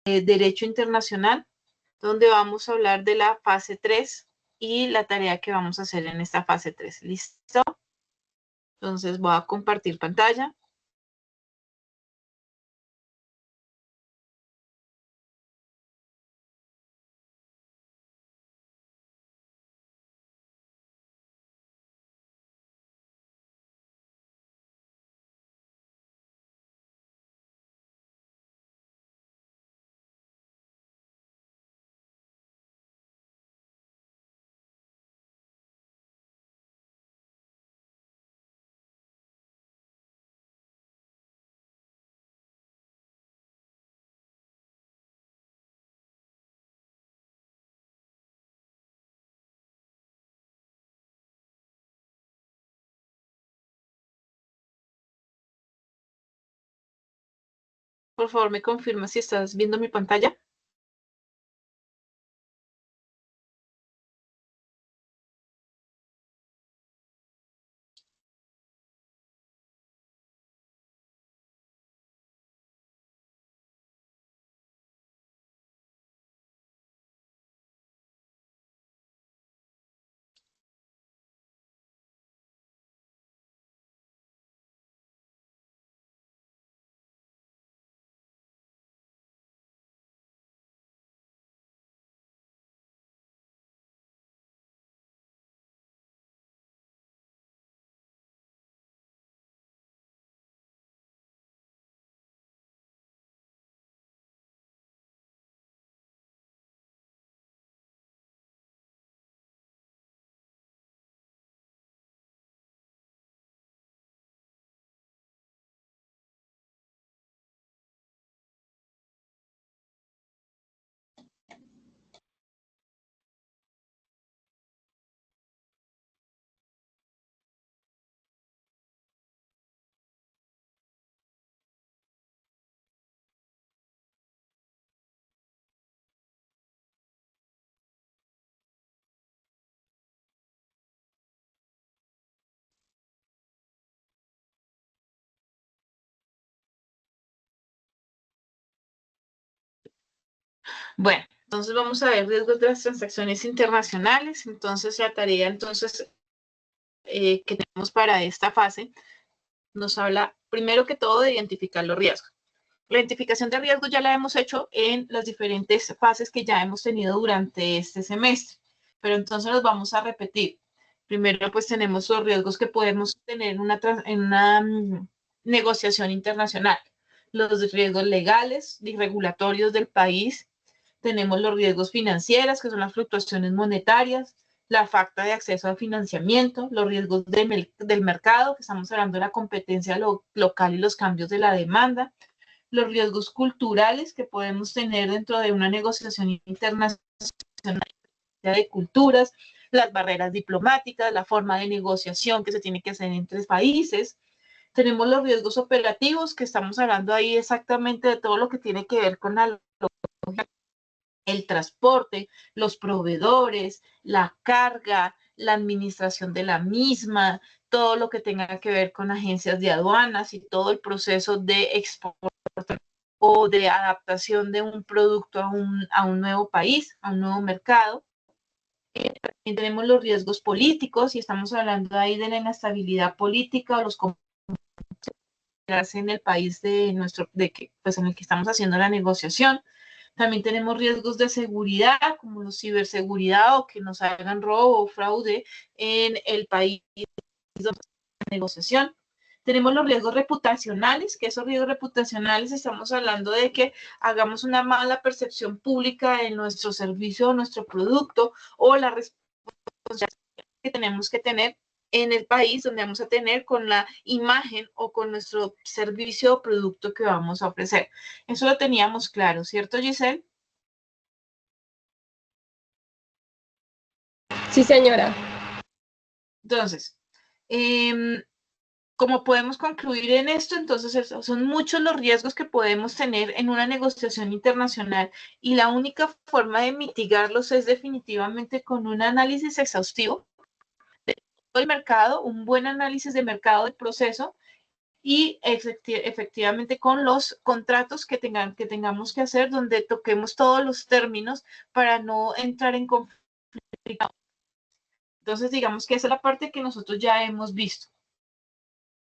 Derecho Internacional, donde vamos a hablar de la fase 3 y la tarea que vamos a hacer en esta fase 3. ¿Listo? Entonces voy a compartir pantalla. Por favor, me confirma si estás viendo mi pantalla. Bueno, entonces vamos a ver riesgos de las transacciones internacionales. Entonces la tarea que tenemos para esta fase nos habla primero que todo de identificar los riesgos. La identificación de riesgos ya la hemos hecho en las diferentes fases que ya hemos tenido durante este semestre, pero entonces los vamos a repetir. Primero, pues tenemos los riesgos que podemos tener en una negociación internacional, los riesgos legales y regulatorios del país. Tenemos los riesgos financieros, que son las fluctuaciones monetarias, la falta de acceso al financiamiento, los riesgos del mercado, que estamos hablando de la competencia local y los cambios de la demanda, los riesgos culturales que podemos tener dentro de una negociación internacional de culturas, las barreras diplomáticas, la forma de negociación que se tiene que hacer entre países. Tenemos los riesgos operativos, que estamos hablando ahí exactamente de todo lo que tiene que ver con el transporte, los proveedores, la carga, la administración de la misma, todo lo que tenga que ver con agencias de aduanas y todo el proceso de exportación o de adaptación de un producto a un nuevo país, a un nuevo mercado. También tenemos los riesgos políticos y estamos hablando ahí de la inestabilidad política o los conflictos en el país pues en el que estamos haciendo la negociación. También tenemos riesgos de seguridad, como la ciberseguridad o que nos hagan robo o fraude en el país donde la negociación. Tenemos los riesgos reputacionales, que esos riesgos reputacionales estamos hablando de que hagamos una mala percepción pública en nuestro servicio o nuestro producto, o la responsabilidad que tenemos que tener en el país donde vamos a tener con la imagen o con nuestro servicio o producto que vamos a ofrecer. Eso lo teníamos claro, ¿cierto, Giselle? Sí, señora. Entonces, como podemos concluir en esto, entonces son muchos los riesgos que podemos tener en una negociación internacional y la única forma de mitigarlos es definitivamente con un análisis exhaustivo del mercado, un buen análisis de mercado del proceso y efectivamente con los contratos que tengamos que hacer, donde toquemos todos los términos para no entrar en conflicto. Entonces, digamos que esa es la parte que nosotros ya hemos visto.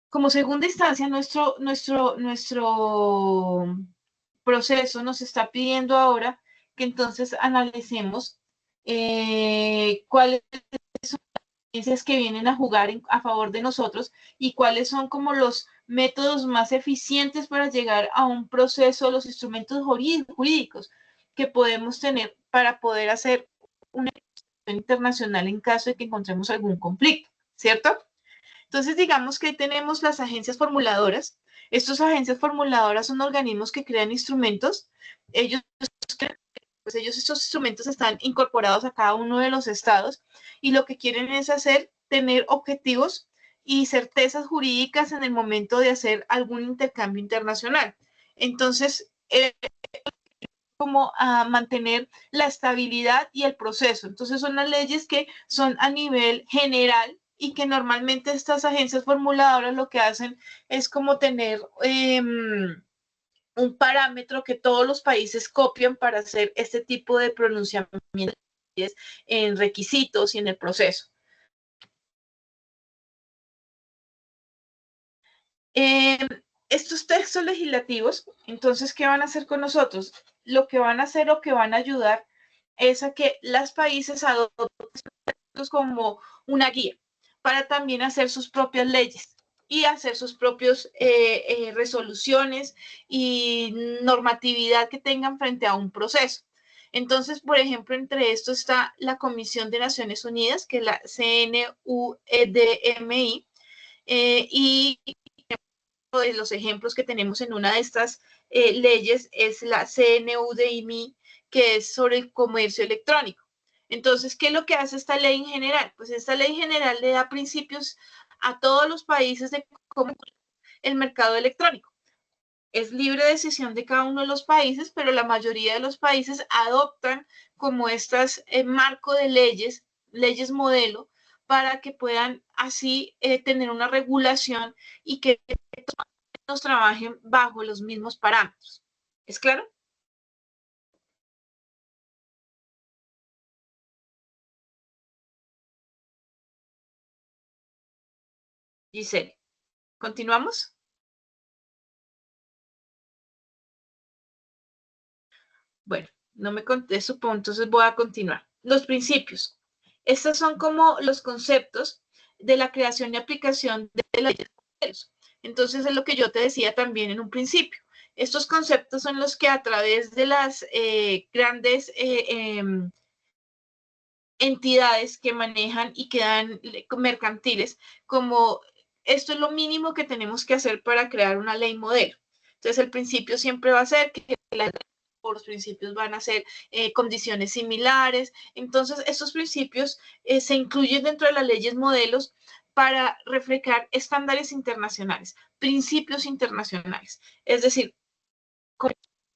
Como segunda instancia, nuestro proceso nos está pidiendo ahora que entonces analicemos cuáles son las ciencias que vienen a jugar a favor de nosotros y cuáles son como los métodos más eficientes para llegar a un proceso, los instrumentos jurídicos que podemos tener para poder hacer una negociación internacional en caso de que encontremos algún conflicto, ¿cierto? Entonces, digamos que tenemos las agencias formuladoras. Estas agencias formuladoras son organismos que crean instrumentos. Estos instrumentos están incorporados a cada uno de los estados y lo que quieren es tener objetivos y certezas jurídicas en el momento de hacer algún intercambio internacional. Entonces, como a mantener la estabilidad y el proceso. Entonces, son las leyes que son a nivel general y que normalmente estas agencias formuladoras lo que hacen es como tener un parámetro que todos los países copian para hacer este tipo de pronunciamientos en requisitos y en el proceso. Estos textos legislativos, entonces, ¿qué van a hacer con nosotros? Lo que van a hacer o que van a ayudar es a que los países adopten como una guía para también hacer sus propias leyes y hacer sus propias resoluciones y normatividad que tengan frente a un proceso. Entonces, por ejemplo, entre esto está la Comisión de Naciones Unidas, que es la CNUDMI, y de los ejemplos que tenemos en una de estas leyes es la CNUDMI, que es sobre el comercio electrónico. Entonces, ¿qué es lo que hace esta ley en general? Pues esta ley en general le da principios a todos los países de cómo el mercado electrónico. Es libre decisión de cada uno de los países, pero la mayoría de los países adoptan como estas marco de leyes modelo, para que puedan así tener una regulación y que nos trabajen bajo los mismos parámetros. ¿Es claro? Giselle, ¿continuamos? Bueno, no me contesto, entonces voy a continuar. Los principios. Estos son como los conceptos de la creación y aplicación de las leyes. Entonces, es lo que yo te decía también en un principio. Estos conceptos son los que a través de las grandes entidades que manejan y que dan mercantiles, como esto es lo mínimo que tenemos que hacer para crear una ley modelo. Entonces, el principio siempre va a ser que los principios van a ser condiciones similares. Entonces, estos principios se incluyen dentro de las leyes modelos para reflejar estándares internacionales, principios internacionales. Es decir,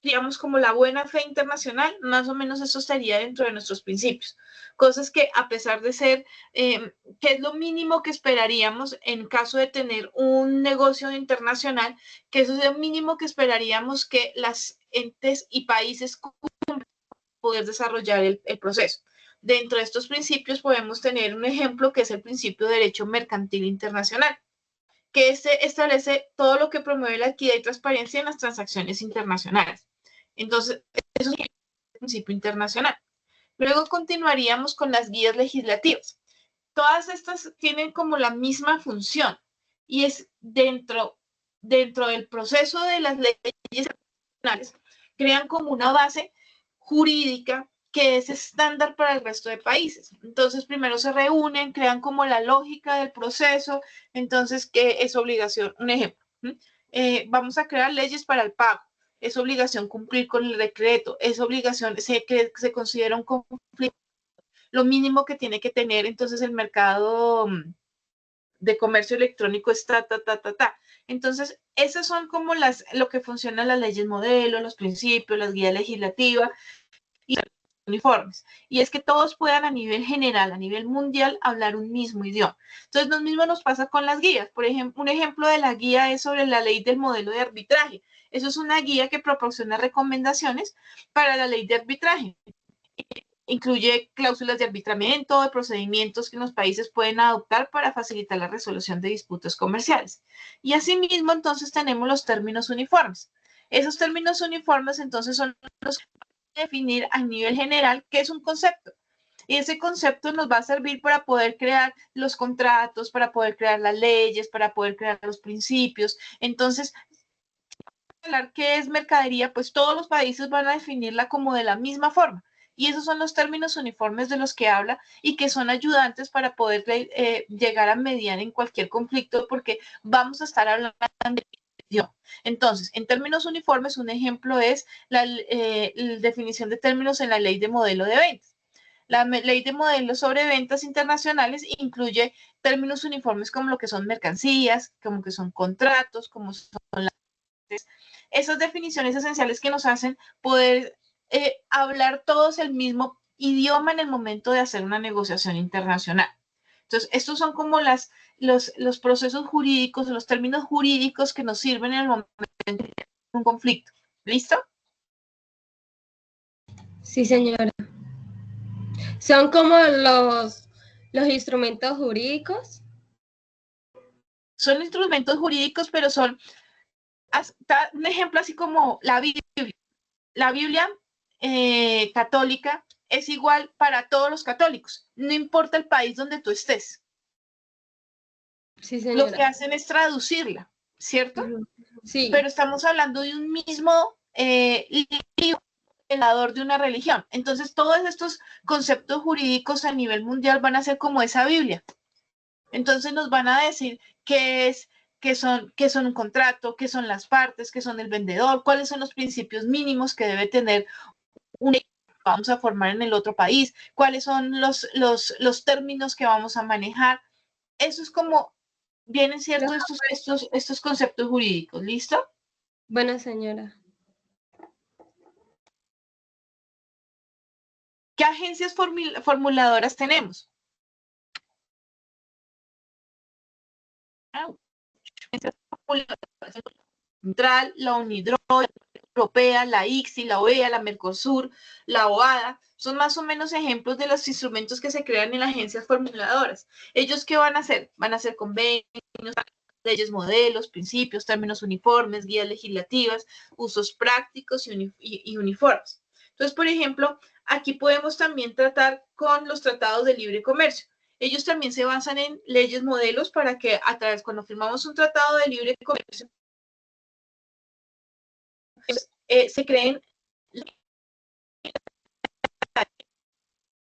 digamos, como la buena fe internacional, más o menos eso estaría dentro de nuestros principios. Cosas que a pesar de ser, que es lo mínimo que esperaríamos en caso de tener un negocio internacional, que eso es lo mínimo que esperaríamos que las entes y países cumplan para poder desarrollar el proceso. Dentro de estos principios podemos tener un ejemplo que es el principio de derecho mercantil internacional, que establece todo lo que promueve la equidad y transparencia en las transacciones internacionales. Entonces, eso es el principio internacional. Luego continuaríamos con las guías legislativas. Todas estas tienen como la misma función y es dentro del proceso de las leyes internacionales, crean como una base jurídica que es estándar para el resto de países. Entonces, primero se reúnen, crean como la lógica del proceso, entonces, ¿qué es obligación? Un ejemplo, vamos a crear leyes para el pago, es obligación cumplir con el decreto, es obligación, se considera un conflicto, lo mínimo que tiene que tener entonces el mercado de comercio electrónico es ta. Entonces, esas son como lo que funcionan las leyes modelo, los principios, las guías legislativas y uniformes, y es que todos puedan a nivel general, a nivel mundial, hablar un mismo idioma. Entonces, lo mismo nos pasa con las guías. Por ejemplo, un ejemplo de la guía es sobre la ley del modelo de arbitraje. Eso es una guía que proporciona recomendaciones para la ley de arbitraje. Incluye cláusulas de arbitramiento, de procedimientos que los países pueden adoptar para facilitar la resolución de disputas comerciales. Y asimismo, entonces, tenemos los términos uniformes. Esos términos uniformes, entonces, son los que van a definir a nivel general qué es un concepto. Y ese concepto nos va a servir para poder crear los contratos, para poder crear las leyes, para poder crear los principios. Entonces, hablar qué es mercadería, pues todos los países van a definirla como de la misma forma. Y esos son los términos uniformes de los que habla y que son ayudantes para poder llegar a mediar en cualquier conflicto porque vamos a estar hablando de idioma. Entonces, en términos uniformes, un ejemplo es la definición de términos en la ley de modelo de ventas. La ley de modelos sobre ventas internacionales incluye términos uniformes como lo que son mercancías, como que son contratos, como son esas definiciones esenciales que nos hacen poder hablar todos el mismo idioma en el momento de hacer una negociación internacional. Entonces, estos son como los procesos jurídicos, los términos jurídicos que nos sirven en el momento de un conflicto. ¿Listo? Sí, señora. Son como los instrumentos jurídicos. Son instrumentos jurídicos, pero son un ejemplo así como la Biblia. La Biblia católica es igual para todos los católicos, no importa el país donde tú estés. Sí, Lo que señora. hacen es traducirla, ¿cierto? Sí. Pero estamos hablando de un mismo libro de una religión. Entonces, todos estos conceptos jurídicos a nivel mundial van a ser como esa Biblia. Entonces, nos van a decir qué es, qué son un contrato, qué son las partes, qué son el vendedor, cuáles son los principios mínimos que debe tener un equipo que vamos a formar en el otro país, cuáles son los términos que vamos a manejar. Eso es como vienen ciertos estos conceptos jurídicos. ¿Listo? Bueno, señora. ¿Qué agencias formuladoras tenemos? Central, la UNIDROIT, la Europea, la ICSI, la OEA, la Mercosur, la OADA, son más o menos ejemplos de los instrumentos que se crean en las agencias formuladoras. ¿Ellos qué van a hacer? Van a hacer convenios, leyes, modelos, principios, términos uniformes, guías legislativas, usos prácticos y uniformes. Entonces, por ejemplo, aquí podemos también tratar con los tratados de libre comercio. Ellos también se basan en leyes modelos para que a través, cuando firmamos un tratado de libre comercio, se creen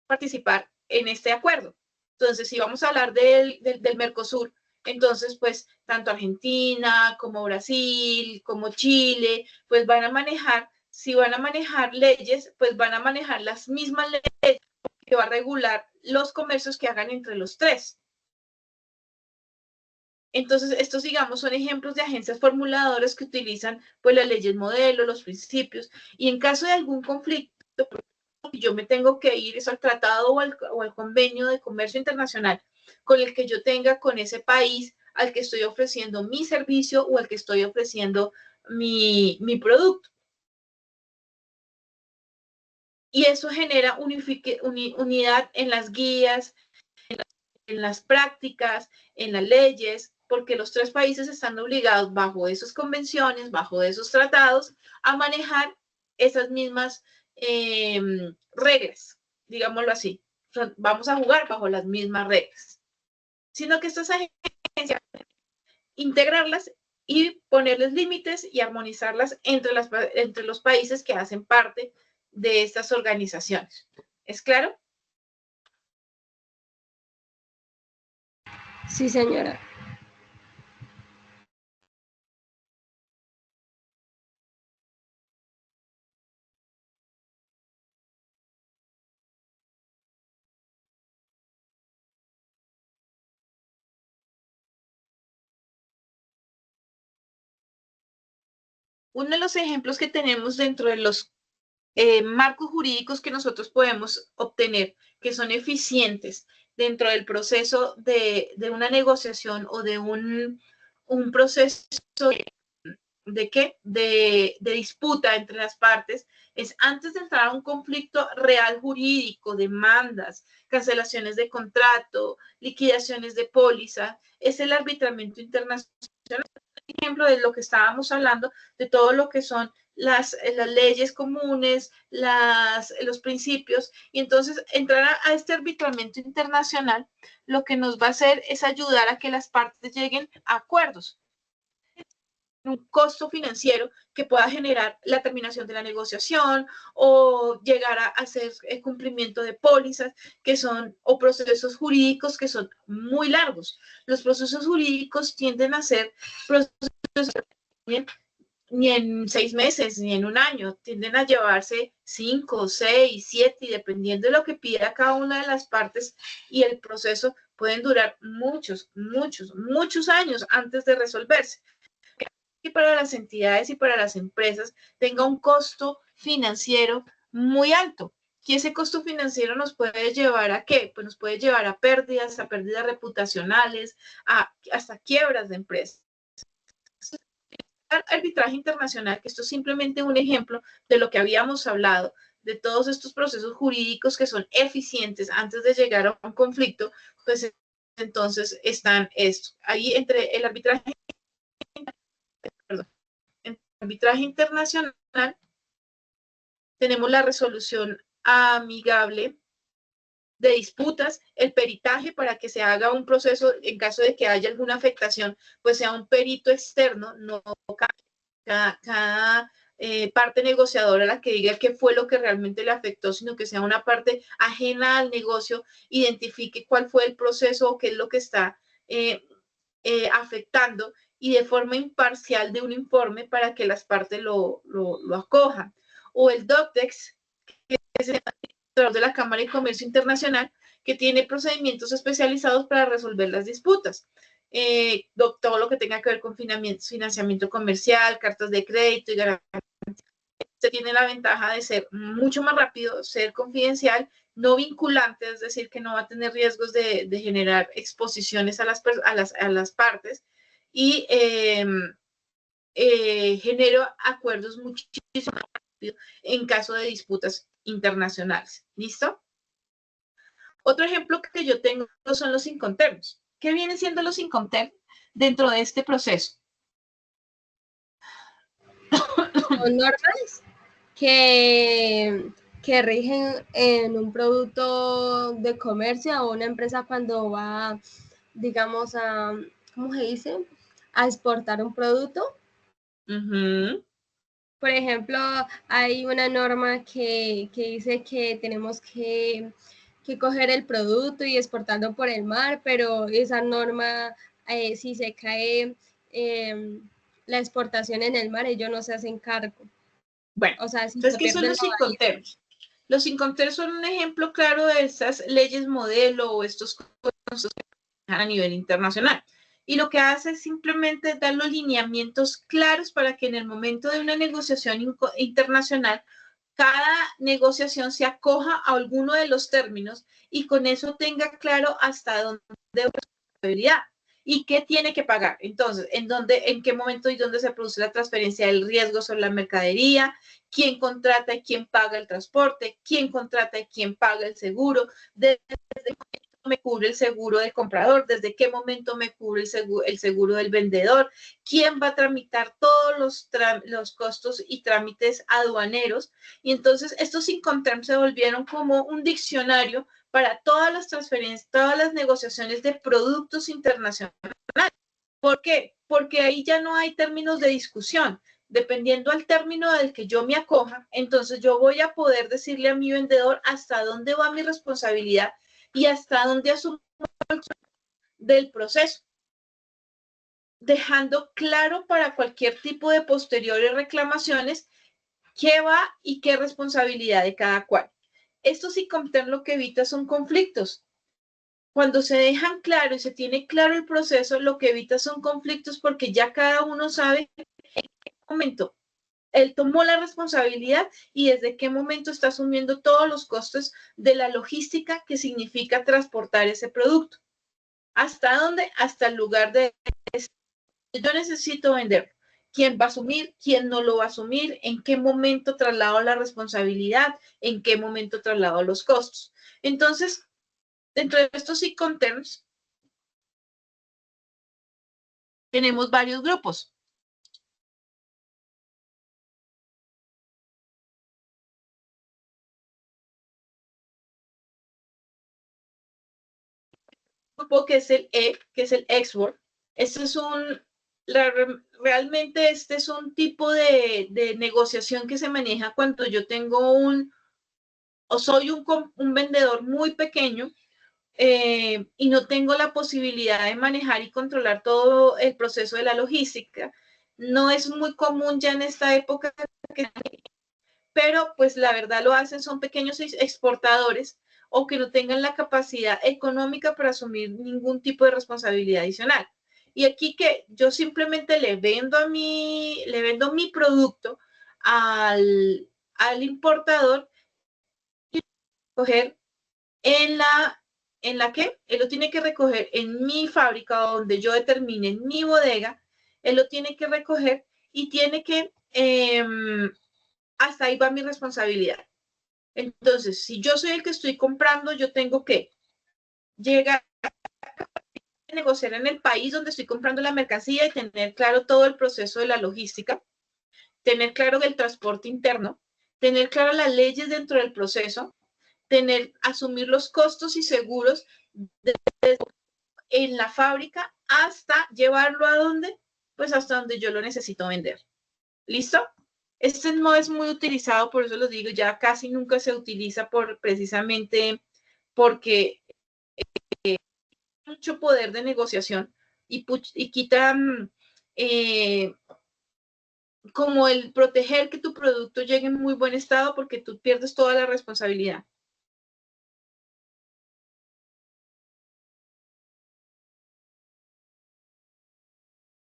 participar en este acuerdo. Entonces, si vamos a hablar del Mercosur, entonces, pues, tanto Argentina como Brasil, como Chile, pues van a manejar, si van a manejar leyes, pues van a manejar las mismas leyes que va a regular los comercios que hagan entre los tres. Entonces, estos, digamos, son ejemplos de agencias formuladoras que utilizan, pues, las leyes modelo, los principios, y en caso de algún conflicto, yo me tengo que ir es al tratado o al convenio de comercio internacional con el que yo tenga con ese país al que estoy ofreciendo mi servicio o al que estoy ofreciendo mi producto. Y eso genera unidad en las guías, en las prácticas, en las leyes, porque los tres países están obligados bajo esas convenciones, bajo esos tratados, a manejar esas mismas reglas, digámoslo así. Vamos a jugar bajo las mismas reglas. Sino que estas agencias, integrarlas y ponerles límites y armonizarlas entre los países que hacen parte de estas organizaciones. ¿Es claro? Sí, señora. Uno de los ejemplos que tenemos dentro de los marcos jurídicos que nosotros podemos obtener, que son eficientes dentro del proceso de una negociación o de un proceso ¿de qué? De disputa entre las partes, es antes de entrar a un conflicto real jurídico, demandas, cancelaciones de contrato, liquidaciones de póliza, es el arbitramiento internacional. Ejemplo de lo que estábamos hablando, de todo lo que son las leyes comunes, los principios, y entonces entrar a este arbitramiento internacional, lo que nos va a hacer es ayudar a que las partes lleguen a acuerdos, un costo financiero que pueda generar la terminación de la negociación o llegar a hacer el cumplimiento de pólizas que son, o procesos jurídicos que son muy largos. Los procesos jurídicos tienden a ser procesos ni en 6 meses, ni en un año, tienden a llevarse 5, 6, 7, y dependiendo de lo que pida cada una de las partes, y el proceso pueden durar muchos años antes de resolverse. Y para las entidades y para las empresas tenga un costo financiero muy alto. Y ese costo financiero nos puede llevar a qué? Pues nos puede llevar a pérdidas reputacionales, hasta quiebras de empresas. Arbitraje internacional, que esto es simplemente un ejemplo de lo que habíamos hablado, de todos estos procesos jurídicos que son eficientes antes de llegar a un conflicto, pues entonces están esto. Ahí entre el arbitraje internacional tenemos la resolución amigable de disputas, el peritaje para que se haga un proceso en caso de que haya alguna afectación, pues sea un perito externo, no cada parte negociadora la que diga qué fue lo que realmente le afectó, sino que sea una parte ajena al negocio, identifique cuál fue el proceso o qué es lo que está afectando, y de forma imparcial de un informe para que las partes lo acojan. O el DOCTEX, que es el de la Cámara de Comercio Internacional, que tiene procedimientos especializados para resolver las disputas. Todo lo que tenga que ver con financiamiento comercial, cartas de crédito y garantías. Usted tiene la ventaja de ser mucho más rápido, ser confidencial, no vinculante, es decir, que no va a tener riesgos de generar exposiciones a las partes, y genero acuerdos muchísimo más rápido en caso de disputas internacionales. ¿Listo? Otro ejemplo que yo tengo son los incoterms. ¿Qué vienen siendo los incoterms dentro de este proceso? Son normas que rigen en un producto de comercio o una empresa cuando va, digamos, a, ¿cómo se dice? A exportar un producto. Por ejemplo, hay una norma que dice que tenemos que coger el producto y exportarlo por el mar, pero esa norma, si se cae la exportación en el mar, ellos no se hacen cargo. Bueno, o sea, si entonces, ¿qué son los incoterms? Los incoterms son un ejemplo claro de estas leyes modelo o estos conceptos a nivel internacional. Y lo que hace es simplemente dar los lineamientos claros para que en el momento de una negociación internacional, cada negociación se acoja a alguno de los términos y con eso tenga claro hasta dónde debe responsabilidad y qué tiene que pagar. Entonces, en qué momento y dónde se produce la transferencia del riesgo sobre la mercadería, quién contrata y quién paga el transporte, quién contrata y quién paga el seguro, desde qué momento me cubre el seguro del comprador, desde qué momento me cubre el seguro del vendedor, quién va a tramitar todos los costos y trámites aduaneros. Y entonces estos incoterms se volvieron como un diccionario para todas las transferencias, todas las negociaciones de productos internacionales. ¿Por qué? Porque ahí ya no hay términos de discusión. Dependiendo al término del que yo me acoja, entonces yo voy a poder decirle a mi vendedor hasta dónde va mi responsabilidad y hasta dónde asumo el del proceso, dejando claro para cualquier tipo de posteriores reclamaciones qué va y qué responsabilidad de cada cual. Esto sí, lo que evita son conflictos. Cuando se dejan claro y se tiene claro el proceso, lo que evita son conflictos porque ya cada uno sabe en qué momento él tomó la responsabilidad y desde qué momento está asumiendo todos los costos de la logística que significa transportar ese producto. ¿Hasta dónde? Hasta el lugar de... Yo necesito vender. ¿Quién va a asumir? ¿Quién no lo va a asumir? ¿En qué momento traslado la responsabilidad? ¿En qué momento traslado los costos? Entonces, dentro de estos Incoterms, tenemos varios grupos. Grupo que es el E, que es el export. Este es realmente este es un tipo de negociación que se maneja cuando yo tengo o soy un vendedor muy pequeño y no tengo la posibilidad de manejar y controlar todo el proceso de la logística. No es muy común ya en esta época, pero pues la verdad lo hacen, son pequeños exportadores o que no tengan la capacidad económica para asumir ningún tipo de responsabilidad adicional. Y aquí que yo simplemente le vendo mi producto al importador y recoger ¿en la qué? Él lo tiene que recoger en mi fábrica donde yo determine en mi bodega, él lo tiene que recoger y tiene que, hasta ahí va mi responsabilidad. Entonces, si yo soy el que estoy comprando, yo tengo que llegar a negociar en el país donde estoy comprando la mercancía y tener claro todo el proceso de la logística, tener claro el transporte interno, tener claro las leyes dentro del proceso, asumir los costos y seguros en la fábrica hasta llevarlo a donde, pues hasta donde yo lo necesito vender. ¿Listo? Este no es muy utilizado, por eso lo digo, ya casi nunca se utiliza precisamente porque mucho poder de negociación y quita como el proteger que tu producto llegue en muy buen estado porque tú pierdes toda la responsabilidad.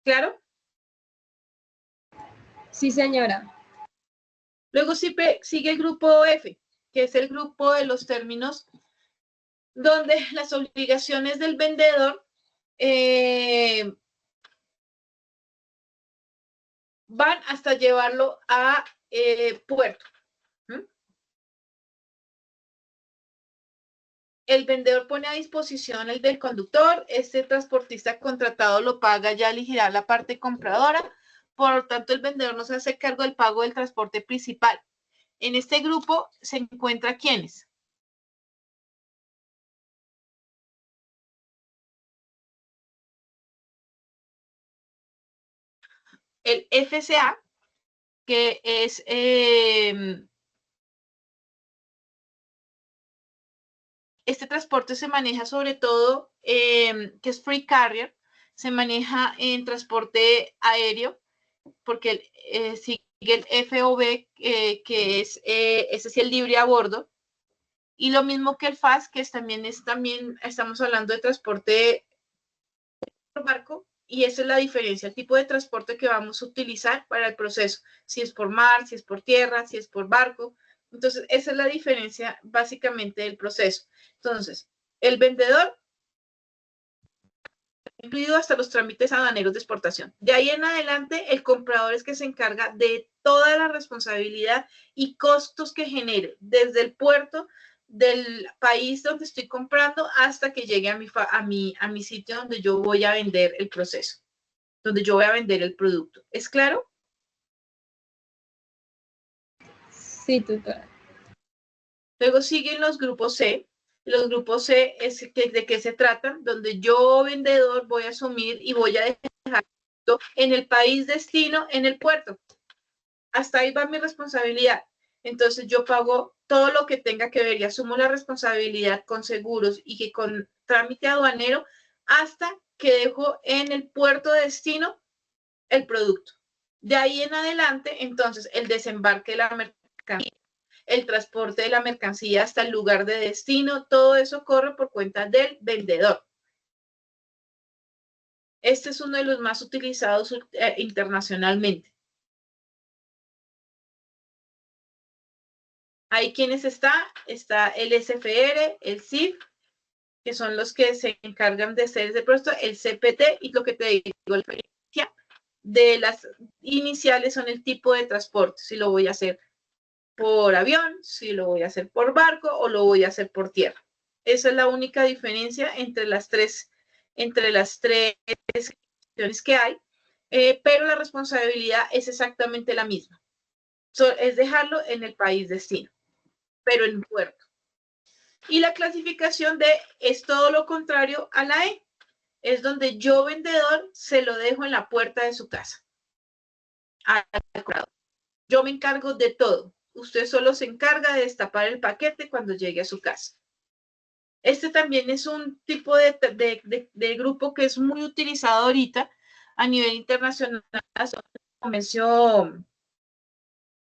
¿Claro? Sí, señora. Luego sigue el grupo F, que es el grupo de los términos donde las obligaciones del vendedor van hasta llevarlo a puerto. El vendedor pone a disposición el del conductor, este transportista contratado lo paga, ya elegirá la parte compradora, por lo tanto el vendedor no se hace cargo del pago del transporte principal. En este grupo se encuentra ¿quiénes? El FCA, que es este transporte se maneja sobre todo, que es free carrier, se maneja en transporte aéreo, porque sigue el FOB, que es ese sí el libre a bordo, y lo mismo que el FAS, que también estamos hablando de transporte por barco, y esa es la diferencia, el tipo de transporte que vamos a utilizar para el proceso, si es por mar, si es por tierra, si es por barco. Entonces, esa es la diferencia básicamente del proceso. Entonces, el vendedor incluido hasta los trámites aduaneros de exportación. De ahí en adelante, el comprador es que se encarga de toda la responsabilidad y costos que genere desde el puerto del país donde estoy comprando hasta que llegue a mi sitio donde yo voy a vender el proceso, donde yo voy a vender el producto. ¿Es claro? Sí, tutora. Luego siguen los grupos C. Los grupos C es de qué se tratan, donde yo, vendedor, voy a asumir y voy a dejar en el país destino, en el puerto. Hasta ahí va mi responsabilidad. Entonces yo pago todo lo que tenga que ver y asumo la responsabilidad con seguros y que con trámite aduanero hasta que dejo en el puerto de destino el producto. De ahí en adelante, entonces, el desembarque de la mercancía, el transporte de la mercancía hasta el lugar de destino, todo eso corre por cuenta del vendedor. Este es uno de los más utilizados internacionalmente. Ahí quienes está el SFR, el CIF, que son los que se encargan de hacer ese proceso, el CPT y lo que te digo, la diferencia de las iniciales son el tipo de transporte, si lo voy a hacer por avión, si lo voy a hacer por barco o lo voy a hacer por tierra. Esa es la única diferencia entre las tres opciones que hay, pero la responsabilidad es exactamente la misma. Es dejarlo en el país destino, pero en puerto. Y la clasificación D es todo lo contrario a la E. Es donde yo, vendedor, se lo dejo en la puerta de su casa. Yo me encargo de todo. Usted solo se encarga de destapar el paquete cuando llegue a su casa. Este también es un tipo de grupo que es muy utilizado ahorita a nivel internacional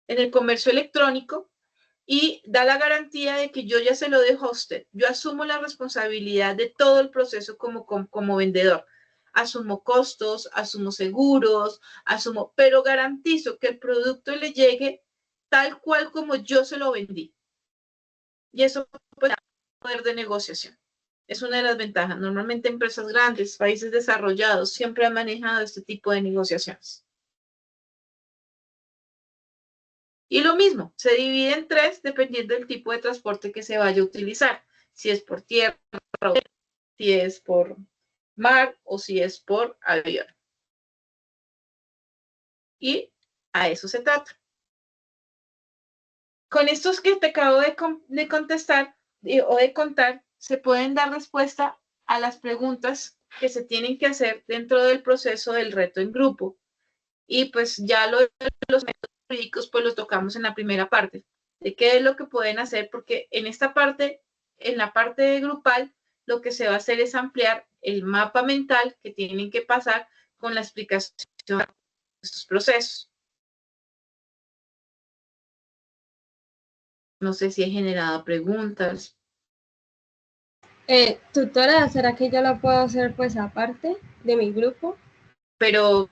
en el comercio electrónico, y da la garantía de que yo ya se lo dejo a usted. Yo asumo la responsabilidad de todo el proceso como vendedor. Asumo costos, asumo seguros, pero garantizo que el producto le llegue tal cual como yo se lo vendí. Y eso puede dar poder de negociación. Es una de las ventajas. Normalmente empresas grandes, países desarrollados, siempre han manejado este tipo de negociaciones. Y lo mismo, se divide en tres dependiendo del tipo de transporte que se vaya a utilizar. Si es por tierra, si es por mar o si es por avión. Y a eso se trata. Con estos que te acabo de contestar o de contar, se pueden dar respuesta a las preguntas que se tienen que hacer dentro del proceso del reto en grupo. Y pues ya los métodos jurídicos pues los tocamos en la primera parte, de qué es lo que pueden hacer, porque en esta parte, en la parte grupal, lo que se va a hacer es ampliar el mapa mental que tienen que pasar con la explicación de estos procesos. No sé si he generado preguntas. Tutora, ¿será que yo la puedo hacer pues aparte de mi grupo? Pero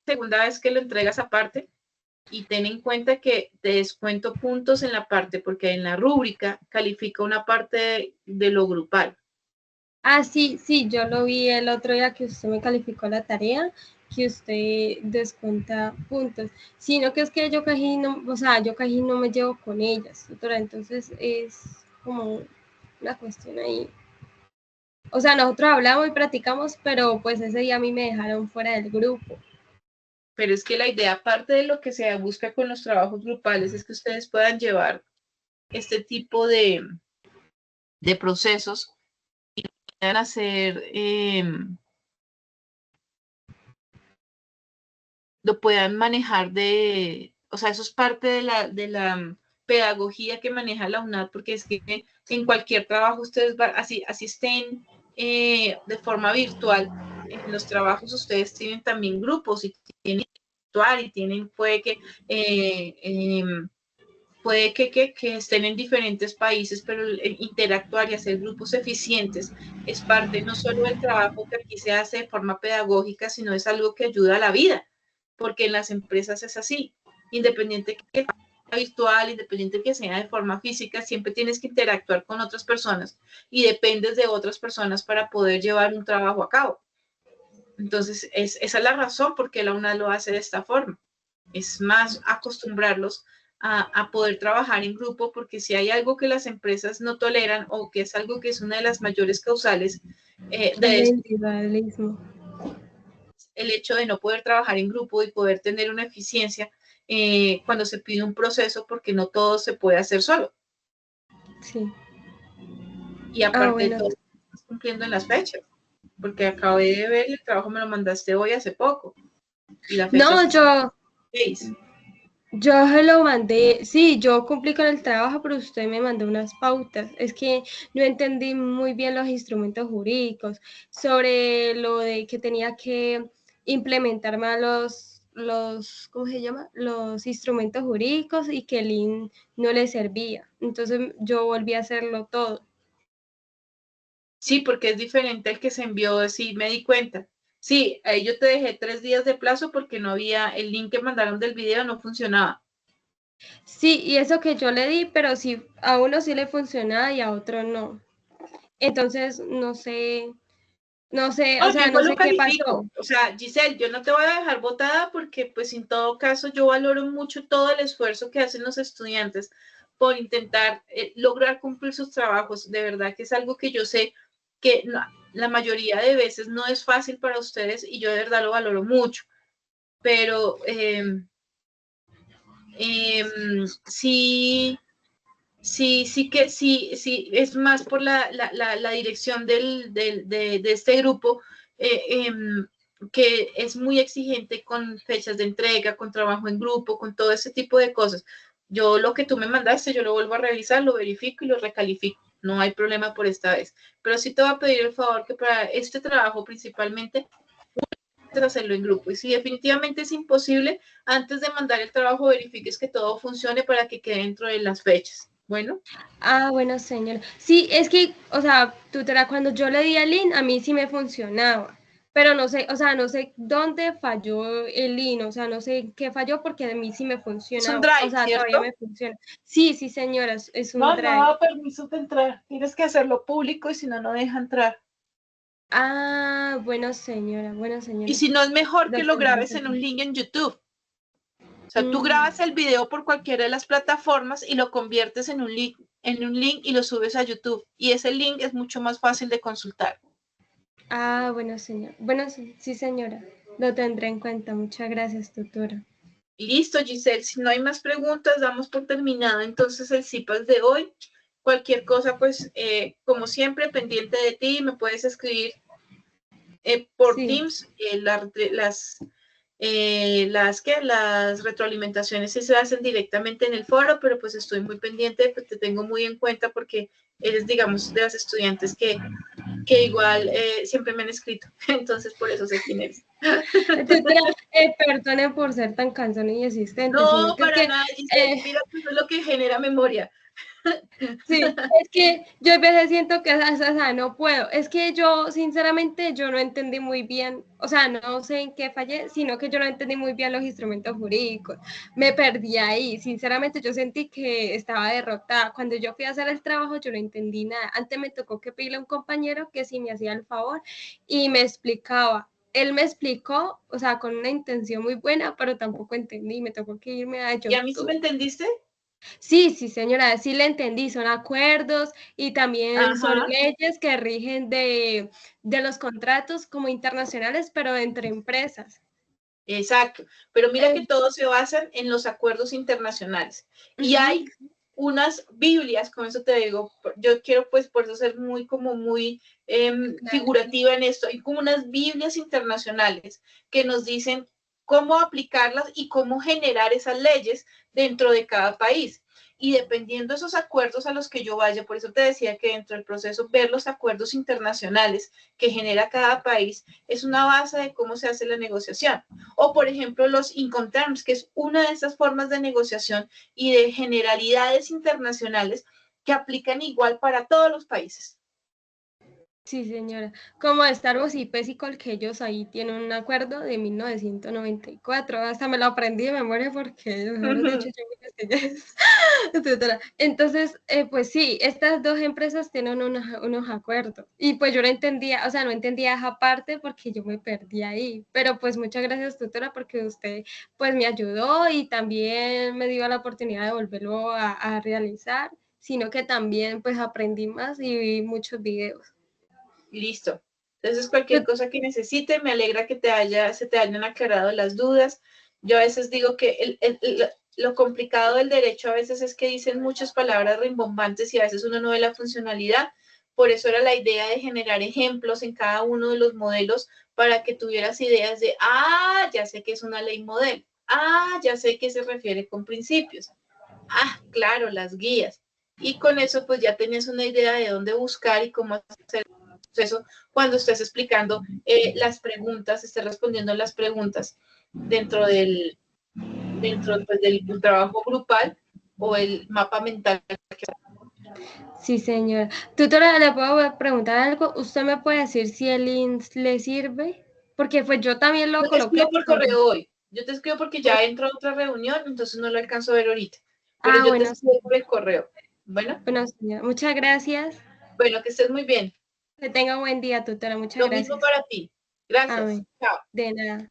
segunda vez que lo entregas aparte, y ten en cuenta que te descuento puntos en la parte, porque en la rúbrica califica una parte de lo grupal. Ah, sí, sí, yo lo vi el otro día que usted me calificó la tarea, que usted descuenta puntos, sino que es que yo casi no, o sea, yo casi no me llevo con ellas, tutora, entonces es como una cuestión ahí. O sea, nosotros hablamos y practicamos, pero pues ese día a mí me dejaron fuera del grupo. Pero es que la idea, aparte de lo que se busca con los trabajos grupales, es que ustedes puedan llevar este tipo de procesos y puedan hacer, lo puedan manejar o sea, eso es parte de la pedagogía que maneja la UNAD, porque es que en cualquier trabajo ustedes así estén de forma virtual, en los trabajos ustedes tienen también grupos y tienen virtual y tienen, puede que estén en diferentes países, pero interactuar y hacer grupos eficientes es parte no solo del trabajo que aquí se hace de forma pedagógica, sino es algo que ayuda a la vida, porque en las empresas es así, independiente que sea virtual, independiente que sea de forma física, siempre tienes que interactuar con otras personas y dependes de otras personas para poder llevar un trabajo a cabo. Entonces, esa es la razón por qué la UNAD lo hace de esta forma. Es más acostumbrarlos a poder trabajar en grupo, porque si hay algo que las empresas no toleran o que es algo que es una de las mayores causales de El individualismo. el hecho de no poder trabajar en grupo y poder tener una eficiencia cuando se pide un proceso, porque no todo se puede hacer solo. Sí. Y Ah, aparte de bueno. todo, estás cumpliendo en las fechas, porque acabé de ver el trabajo, me lo mandaste hoy hace poco y la fecha No, es yo 6. se lo mandé, sí, yo cumplí con el trabajo, pero usted me mandó unas pautas. Es que no entendí muy bien los instrumentos jurídicos, sobre lo de que tenía que implementar más ¿cómo se llama? Los instrumentos jurídicos y que el IN no le servía. Entonces yo volví a hacerlo todo. Sí, porque es diferente al que se envió, sí, me di cuenta. Sí, ahí yo te dejé 3 días de plazo porque no había, el link que mandaron del video no funcionaba. Sí, y eso que yo le di, pero sí, a uno sí le funcionaba y a otro no. Entonces, No, o yo sea, no igual lo sé qué pasó. califico. O sea, Giselle, yo no te voy a dejar botada porque, pues, en todo caso, yo valoro mucho todo el esfuerzo que hacen los estudiantes por intentar lograr cumplir sus trabajos. De verdad que es algo que yo sé que la mayoría de veces no es fácil para ustedes y yo de verdad lo valoro mucho. Pero sí, sí, es más por la dirección de este grupo eh, eh, que es muy exigente con fechas de entrega, con trabajo en grupo, con todo ese tipo de cosas. Yo lo que tú me mandaste, yo lo vuelvo a revisar, lo verifico y lo recalifico. No hay problema por esta vez. Pero sí te voy a pedir el favor que para este trabajo principalmente hacerlo en grupo. Y si definitivamente es imposible, antes de mandar el trabajo verifiques que todo funcione para que quede dentro de las fechas. Bueno. Ah, bueno, señora. Sí, es que, o sea, tutora, cuando yo le di al link, a mí sí me funcionaba, pero no sé, o sea, no sé dónde falló el link, o sea, no sé qué falló porque a mí sí me Es un funcionaba, o drive, sea, todavía ¿cierto? me funciona. Sí, sí, señora, es un No, no drive. da permiso de entrar. Tienes que hacerlo público y si no, no deja entrar. Ah, bueno, Y señora, si no, es mejor que lo lo tendré en grabes en cuenta. un link en YouTube. O sea, tú Mm, grabas el video por cualquiera de las plataformas y lo conviertes en un link y lo subes a YouTube. Y ese link es mucho más fácil de consultar. ah, bueno, señora. Bueno, sí, sí, señora, lo tendré en cuenta. Muchas gracias, tutora. Listo, Giselle. Si no hay más preguntas, damos por terminado entonces el CIPAS de hoy. Cualquier cosa, pues, como siempre, pendiente de ti, me puedes escribir por Sí. Teams. Las retroalimentaciones sí se hacen directamente en el foro, pero pues estoy muy pendiente, pues te tengo muy en cuenta porque eres, digamos, de las estudiantes que igual siempre me han escrito. Entonces, por eso sé quién eres. Tutora, perdone por ser tan cansón y insistente, sino No, que es para que nada, Giselle. eh, Mira, eso es lo que genera memoria. sí, es que yo a veces siento que o sea, no puedo. Es que yo, sinceramente, yo no entendí muy bien, o sea, no sé en qué fallé, sino que yo no entendí muy bien los instrumentos jurídicos. Me perdí ahí. Sinceramente, yo sentí que estaba derrotada. Cuando yo fui a hacer el trabajo, yo no entendí nada. Antes me tocó que pedirle a un compañero que si me hacía el favor y me explicaba. Él me explicó, o sea, con una intención muy buena, pero tampoco entendí. Me tocó que irme a ¿Y a mí sí me YouTube. entendiste? Sí, sí, señora, sí le entendí, son acuerdos y también son Ajá, leyes que rigen de los contratos como internacionales, pero entre empresas. exacto. Pero mira que Eh, todos se basan en los acuerdos internacionales. Y ujú, hay unas Biblias, con eso te digo, yo quiero pues por eso ser muy como muy claro. figurativa en esto, hay como unas Biblias internacionales que nos dicen cómo aplicarlas y cómo generar esas leyes dentro de cada país. Y dependiendo de esos acuerdos a los que yo vaya, por eso te decía que dentro del proceso ver los acuerdos internacionales que genera cada país es una base de cómo se hace la negociación. O, por ejemplo, los Incoterms, que es una de esas formas de negociación y de generalidades internacionales que aplican igual para todos los países. Sí, señora. Como Starbucks y Pepsi que ellos ahí tienen un acuerdo de 1994. Hasta me lo aprendí de memoria porque, mejor dicho, yo me investigué eso. Etcétera. Entonces, pues sí, estas dos empresas tienen unos acuerdos. Y pues yo no entendía, o sea, no entendía esa parte porque yo me perdí ahí. Pero pues muchas gracias, tutora, porque usted pues me ayudó y también me dio la oportunidad de volverlo a realizar, sino que también pues aprendí más y vi muchos videos. Listo. Entonces, cualquier cosa que necesite, me alegra que se te hayan aclarado las dudas. Yo a veces digo que lo complicado del derecho a veces es que dicen muchas palabras rimbombantes y a veces uno no ve la funcionalidad. Por eso era la idea de generar ejemplos en cada uno de los modelos para que tuvieras ideas de, ya sé que es una ley modelo. Ya sé que se refiere con principios. Claro, las guías. Y con eso pues ya tenías una idea de dónde buscar y cómo hacer eso cuando estés explicando las preguntas, estés respondiendo las preguntas dentro del trabajo grupal o el mapa mental. Sí, señora. Tutora, ¿le puedo preguntar algo? ¿Usted me puede decir si el INS le sirve? Porque pues yo también lo Yo te escribo coloqué, por pero correo hoy. Yo te escribo porque ya entro a otra reunión, entonces no lo alcanzo a ver ahorita. Pero yo te bueno, escribo por el correo. Bueno, bueno, señora, muchas gracias. bueno, que estés muy bien. Que tenga buen día, tutora. Muchas Lo mismo gracias. para ti. Gracias. Amén. Chao. De nada.